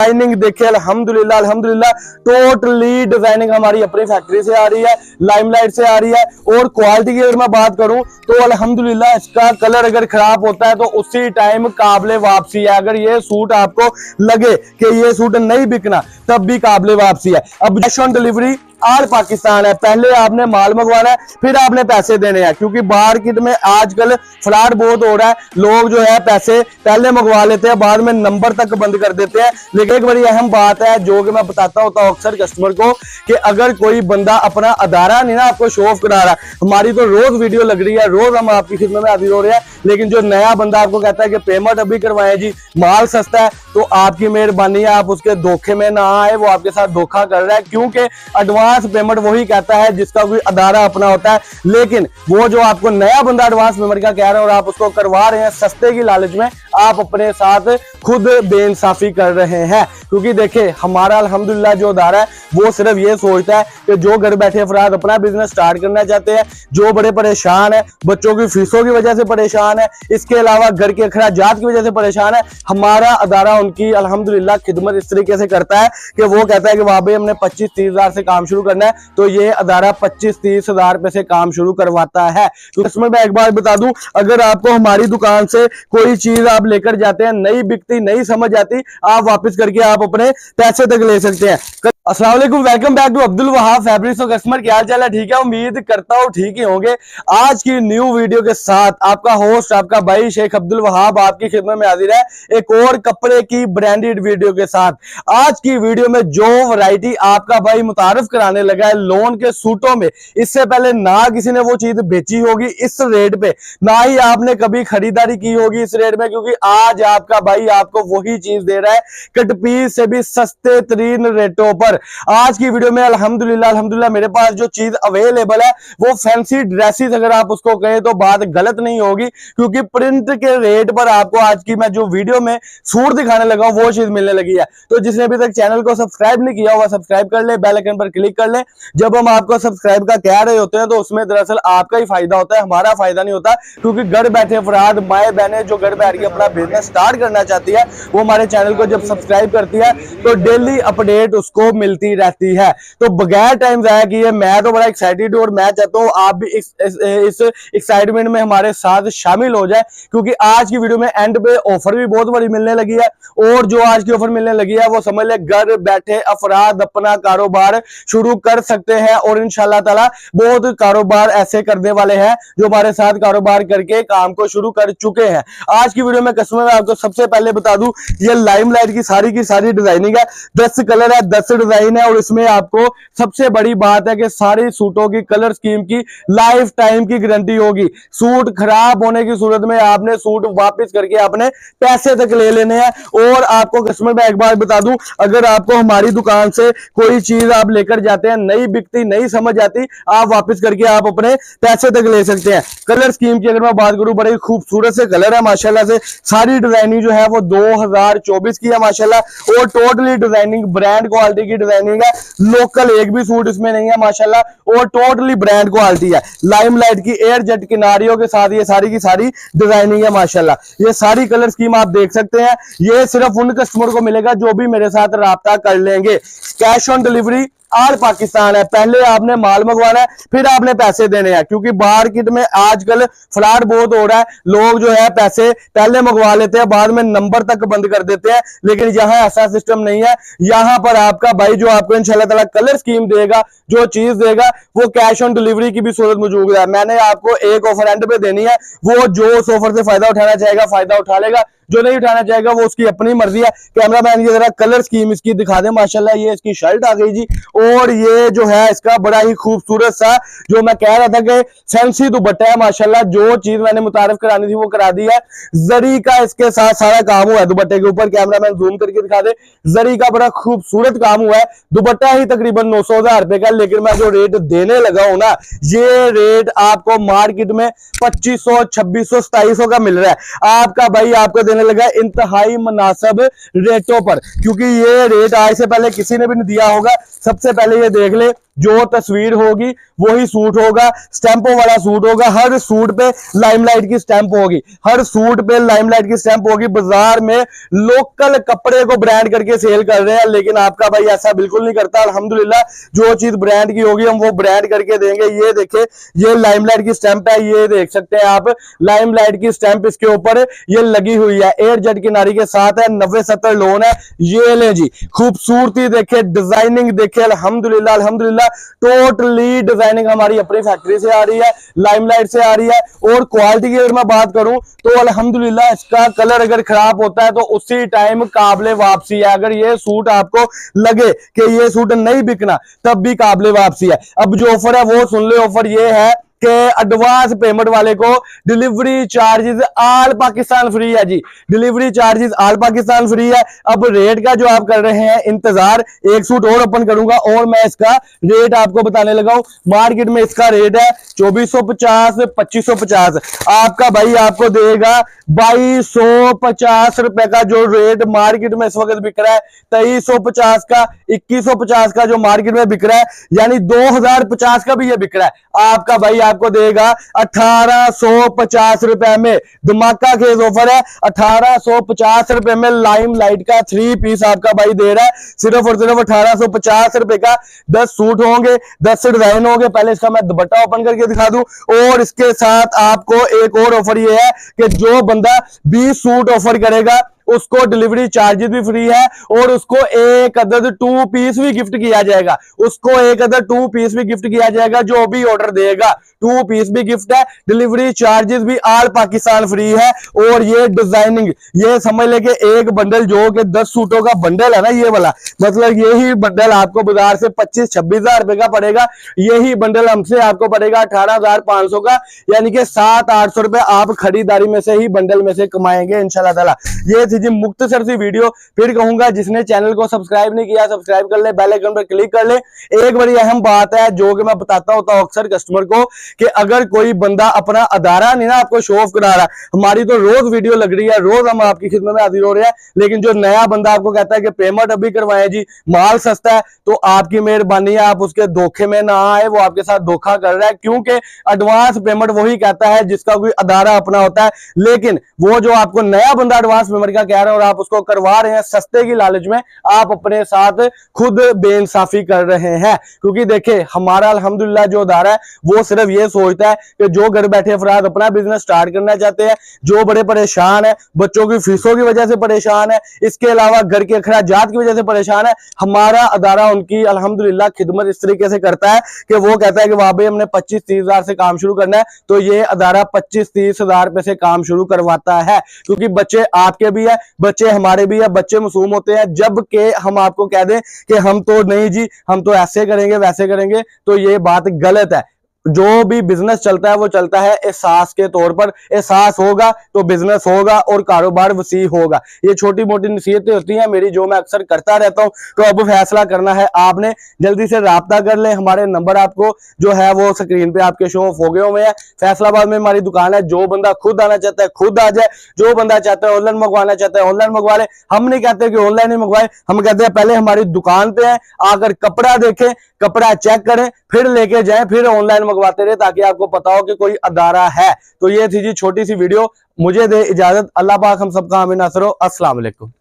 Designing देखिए अल्हम्दुलिल्लाह अल्हम्दुलिल्लाह टोटली डिजाइनिंग हमारी अपनी फैक्ट्री से आ रही है, लाइमलाइट से आ रही है। और क्वालिटी की अगर मैं बात करूं तो अल्हम्दुलिल्लाह इसका कलर अगर खराब होता है तो उसी टाइम काबिले वापसी है। अगर ये सूट आपको लगे कि ये सूट नहीं बिकना तब भी काबिले वापसी है। अब cash on delivery all Pakistan है। पहले आपने माल मंगवाना है फिर आपने पैसे देने हैं, क्योंकि मार्केट में आजकल फ्रॉड बहुत हो रहा है। लोग जो है पैसे पहले मंगवा लेते हैं, बाद में नंबर तक बंद कर देते हैं। लेकिन एक बड़ी अहम बात है जो कि मैं बताता होता हूं अक्सर कस्टमर को कि अगर कोई बंदा अपना अदारा नहीं ना आपको शो ऑफ करा रहा, हमारी तो रोज वीडियो लग रही है, रोज हम आपकी खिदमत में हाजिर हो रहे हैं, लेकिन जो नया बंदा आपको कहता है कि पेमेंट अभी करवाएं जी, माल सस्ता है, तो आपकी मेहरबानी है आप उसके धोखे में ना आए। वो आपके साथ धोखा कर रहा है, क्योंकि एडवांस पेमेंट वही कहता है जिसका कोई अदारा अपना होता है। लेकिन वो जो आपको नया बंदा एडवांस पेमेंट का कह रहा है और आप उसको करवा रहे हैं सस्ते की लालच में, आप अपने साथ खुद बेइंसाफी कर रहे हैं। क्योंकि देखिए हमारा अल्हम्दुलिल्लाह जो अदारा है वो सिर्फ ये सोचता है कि जो घर बैठे अफराद अपना बिजनेस स्टार्ट करना चाहते हैं, जो बड़े परेशान है, बच्चों की फीसों की वजह से परेशान है, इसके अलावा घर के अखराजात की वजह से परेशान है, हमारा अदारा उनकी अल्हम्दुलिल्लाह खिदमत इस तरीके से करता है कि वो कहता है कि वहां पे हमने 25-30 हजार से काम शुरू करना है, तो ये अदारा 25-30 हजार रुपए से काम शुरू करवाता है। तो इसमें मैं एक बात बता दूं, अगर आपको हमारी दुकान से कोई चीज आप लेकर जाते हैं नहीं बिकती, नहीं समझ आती, आप वापस करके आप अपने पैसे तक ले सकते हैं। अस्सलाम वालेकुम, welcome back to Abdul Wahab fabrics. Customer क्या हाल है? ठीक है, उम्मीद करता हूँ ठीक ही होंगे। आज की न्यू वीडियो के साथ आपका होस्ट आपका भाई शेख अब्दुल वहाब आपकी खिदमत में हाजिर है एक और कपड़े की ब्रांडेड वीडियो के साथ। आज की वीडियो में जो वैरायटी आपका भाई मुतारफ कराने लगा है लोन के सूटों में, इससे पहले ना किसी ने वो चीज बेची होगी इस रेट पे, ना ही आपने कभी खरीदारी की होगी इस रेट में, क्योंकि आज आपका भाई आपको वही चीज दे रहा है कट पीस से भी सस्ते तरीन रेटों पर। आज की वीडियो में अल्हम्दुलिल्लाह अल्हम्दुलिल्लाह मेरे पास जो चीज अवेलेबल है वो फैंसी ड्रेसेस, अगर आप उसको कहें तो बात गलत नहीं होगी, क्योंकि प्रिंट के रेट पर आपको आज की मैं जो वीडियो में सूट दिखाने लगा वो चीज मिलने लगी है। तो जिसने अभी तक चैनल को सब्सक्राइब नहीं किया हुआ सब्सक्राइब कर ले, बेल आइकन पर क्लिक कर ले। जब हम आपको सब्सक्राइब का कह रहे होते हैं तो उसमें दरअसल आपका ही फायदा होता है, हमारा फायदा नहीं होता, क्योंकि घर बैठे अफराद माए बहने जो घर बैठ के अपना बिजनेस स्टार्ट करना चाहती है वो हमारे चैनल को जब सब्सक्राइब करती है तो डेली अपडेट उसको मिलती रहती है। तो बगैर टाइम जाया किए मैं तो बड़ा एक्साइटेड हूं और मैं चाहता हूं आप भी इस एक्साइटमेंट में हमारे साथ शामिल हो जाए, क्योंकि आज की वीडियो में एंड पे ऑफर भी बहुत बड़ी मिलने लगी है। और जो आज की ऑफर मिलने लगी है वो समझ ले घर बैठे अफराद अपना कारोबार शुरू कर सकते हैं, और इंशाल्लाह ताला बहुत कारोबार ऐसे करने वाले हैं जो हमारे साथ कारोबार करके काम को शुरू कर चुके हैं। आज की वीडियो में कस्टमर में आपको सबसे पहले बता दूं ये लाइमलाइट की सारी डिजाइनिंग है, 10 कलर है, 10 डिजाइन है, और इसमें आपको सबसे बड़ी बात है कि सारी सूटों की कलर स्कीम की लाइफ टाइम की गारंटी होगी। सूट खराब होने की सूरत में आपने सूट वापस करके अपने पैसे तक ले लेने हैं। और आपको कस्टमर में एक बार बता दूं, अगर आपको हमारी दुकान से कोई चीज आप लेकर जाते हैं नहीं बिकती, नहीं समझ आती, आप वापस करके आप अपने पैसे तक ले सकते हैं। कलर स्कीम की अगर मैं बात करूं, बड़े खूबसूरत से कलर है माशाल्लाह से। सारी डिजाइनिंग जो है वो 2024 की है माशाल्लाह, और टोटली डिजाइनिंग ब्रांड क्वालिटी की डिजाइनिंग है, लोकल एक भी सूट इसमें नहीं है माशाल्लाह, और टोटली ब्रांड क्वालिटी है। लाइमलाइट की एयर जेट किनारियों के साथ ये सारी की सारी डिजाइनिंग है माशाल्लाह। ये सारी कलर स्कीम आप देख सकते हैं, ये सिर्फ उन कस्टमर को मिलेगा जो भी मेरे साथ राब्ता कर लेंगे। Cash on delivery all Pakistan है। पहले आपने माल मंगवाना है फिर आपने पैसे देने हैं, क्योंकि मार्केट में आजकल फ्रॉड बहुत हो रहा है। लोग जो है पैसे पहले मंगवा लेते हैं, बाद में नंबर तक बंद कर देते हैं। लेकिन यहाँ ऐसा सिस्टम नहीं है, यहाँ पर आपका भाई जो आपको इंशाल्लाह ताला कलर स्कीम देगा, जो चीज देगा वो कैश ऑन डिलीवरी की भी सूरत मौजूद है। मैंने आपको एक ऑफर एंड पे देनी है, वो जो उस ऑफर से फायदा उठाना चाहेगा फायदा उठा लेगा, जो नहीं उठाना चाहेगा वो उसकी अपनी मर्जी है। कैमरामैन की जरा कलर स्कीम इसकी दिखा दे माशाल्लाह। ये इसकी शर्ट आ गई जी, और ये जो है इसका बड़ा ही खूबसूरत सा जो मैं कह रहा था कि फैंसी दुपट्टा है माशाल्लाह। जो चीज मैंने मुतारिफ करानी थी वो करा दी है। जरी का इसके साथ सारा काम हुआ है दुपट्टे के ऊपर, कैमरामैन जूम करके दिखा दे। जरी का बड़ा खूबसूरत काम हुआ है। दुपट्टा ही तकरीबन 900,000 रुपए का, लेकिन मैं जो रेट देने लगा हूं ना, ये रेट आपको मार्केट में 2500, 2600, 2700 का मिल रहा है। आपका भाई आपको देने लगा इंतहाई मुनासिब रेटों पर, क्योंकि ये रेट आज से पहले किसी ने भी नहीं दिया होगा। सबसे पहले ये देख ले जो तस्वीर होगी वही सूट होगा, स्टैंपों वाला सूट होगा। हर सूट पे लाइमलाइट की स्टैंप होगी, हर सूट पे लाइमलाइट की स्टैंप होगी। बाजार में लोकल कपड़े को ब्रांड करके सेल कर रहे हैं, लेकिन आपका भाई ऐसा बिल्कुल नहीं करता। अल्हम्दुलिल्लाह जो चीज ब्रांड की होगी हम वो ब्रांड करके देंगे। ये देखे, ये लाइमलाइट की स्टैंप है, ये देख सकते हैं आप, लाइमलाइट की स्टैंप इसके ऊपर ये लगी हुई है। एयर जेट किनारी के साथ है, 90-70 लोन है। ये ले जी, खूबसूरती देखे, डिजाइनिंग देखे, अल्हम्दुलिल्लाह अल्हम्दुलिल्लाह टोटली डिजाइनिंग हमारी अपनी फैक्ट्री से आ रही है, लाइमलाइट से आ रही है। और क्वालिटी की अगर मैं बात करूं तो अल्हम्दुलिल्लाह इसका कलर अगर खराब होता है तो उसी टाइम काबिले वापसी है। अगर ये सूट आपको लगे कि ये सूट नहीं बिकना तब भी काबिले वापसी है। अब जो ऑफर है वो सुन ले, ऑफर ये है कि एडवांस पेमेंट वाले को delivery charges all Pakistan free है जी, delivery charges all Pakistan free है। अब रेट का जो आप कर रहे हैं इंतजार, एक सूट और ओपन करूंगा और मैं इसका रेट आपको बताने लगा हूं। मार्केट में इसका रेट है 2450 2550, आपका भाई आपको देगा 2250 रुपए का जो रेट मार्केट में इस वक्त बिक रहा है, 2350 का, 2150 का जो मार्केट में बिक रहा है, यानी 2050 का भी ये बिक रहा है। आपका भाई आपको देगा 1850 रुपए में। धमाका खेज ऑफर है, 1850 रुपए में लाइमलाइट का 3 पीस आपका भाई दे रहा है, सिर्फ और सिर्फ 1850 रुपए का। 10 सूट होंगे, 10 डिजाइन होंगे। पहले इसका मैं दुपट्टा ओपन करके दिखा दूं। और इसके साथ आपको एक और ऑफर ये है कि जो बंदा 20 सूट ऑफर करेगा उसको डिलीवरी चार्जेस भी फ्री है और उसको एक अदद 2 पीस भी गिफ्ट किया जाएगा, उसको एक अदद 2 पीस भी गिफ्ट किया जाएगा जो भी ऑर्डर देगा। 2 पीस भी गिफ्ट है, डिलीवरी चार्जेस भी ऑल पाकिस्तान फ्री है। और ये डिजाइनिंग, ये समझ लेके एक बंडल जो कि 10 सूटों का बंडल है ना, ये वाला, मतलब यही बंडल आपको बाजार से 25-26 हजार रुपए का पड़ेगा। यही बंडल हमसे आपको पड़ेगा 18,500 का, यानी कि 700-800 रुपए आप खरीदारी में से ही बंडल में से कमाएंगे इंशाल्लाह ताला। ये थी जी मुख्तसर सी वीडियो। फिर कहूंगा जिसने चैनल को सब्सक्राइब नहीं किया सब्सक्राइब कर ले, बेल आइकन पर क्लिक कर ले। एक बड़ी अहम बात है जो कि मैं बताता होता हूं अक्सर कस्टमर को कि अगर कोई बंदा अपना अदारा नहीं ना आपको शो ऑफ करा रहा, हमारी तो रोज वीडियो लग रही है, रोज हम आपकी खिदमत में हाजिर हो रहे हैं, लेकिन जो नया बंदा आपको कहता है कि पेमेंट अभी करवाएं जी, माल सस्ता है, तो आपकी मेहरबानी है आप उसके धोखे में ना आए। वो आपके साथ धोखा कर रहा है, क्योंकि एडवांस पेमेंट वही कहता है जिसका कोई अदारा अपना होता है। लेकिन वो जो आपको नया बंदा एडवांस पेमेंट का कह रहे हैं और आप उसको करवा रहे हैं सस्ते की लालच में, आप अपने साथ खुद बेइंसाफी कर रहे हैं। क्योंकि देखिए हमारा अल्हम्दुलिल्लाह जो अदारा है वो सिर्फ ये सोचता है कि जो घर बैठे अफराद अपना बिजनेस स्टार्ट करना चाहते हैं, जो बड़े परेशान है, बच्चों की फीसों की वजह से परेशान है, इसके अलावा घर के अखराजात की वजह से परेशान है, हमारा अदारा उनकी अल्हम्दुलिल्लाह खिदमत इस तरीके से करता है कि वो कहता है कि वाह भाई हमने 25-30 हजार से काम शुरू करना है, तो ये अदारा 25-30 हजार रुपए से काम शुरू करवाता है। क्योंकि बच्चे आपके भी है, बच्चे हमारे भी है, बच्चे मासूम होते हैं। जबकि हम आपको कह दें कि हम तो नहीं जी, हम तो ऐसे करेंगे वैसे करेंगे, तो ये बात गलत है। जो भी बिजनेस चलता है वो चलता है एहसास के तौर पर। एहसास होगा तो बिजनेस होगा और कारोबार वसी होगा। ये छोटी मोटी नसीहतें होती हैं मेरी, जो मैं अक्सर करता रहता हूं। तो अब फैसला करना है आपने, जल्दी से राब्ता कर लें। हमारे नंबर आपको जो है वो स्क्रीन पे आपके शो ऑफ हो गए हुए हैं। फैसलाबाद में हमारी दुकान है। जो बंदा खुद आना चाहता है खुद आ जाए, जो बंदा चाहता है ऑनलाइन मंगवाना चाहता है ऑनलाइन मंगवा ले। हम नहीं कहते कि ऑनलाइन ही मंगवाए, हम कहते हैं पहले हमारी दुकान पे है, आकर कपड़ा देखें, कपड़ा चेक करें, फिर लेके जाएं, फिर ऑनलाइन मंगवाते रहे, ताकि आपको पता हो कि कोई अदारा है। तो ये थी जी छोटी सी वीडियो। मुझे दे इजाजत। अल्लाह पाक हम सबका हमें नासर हो। अस्सलाम वालेकुम।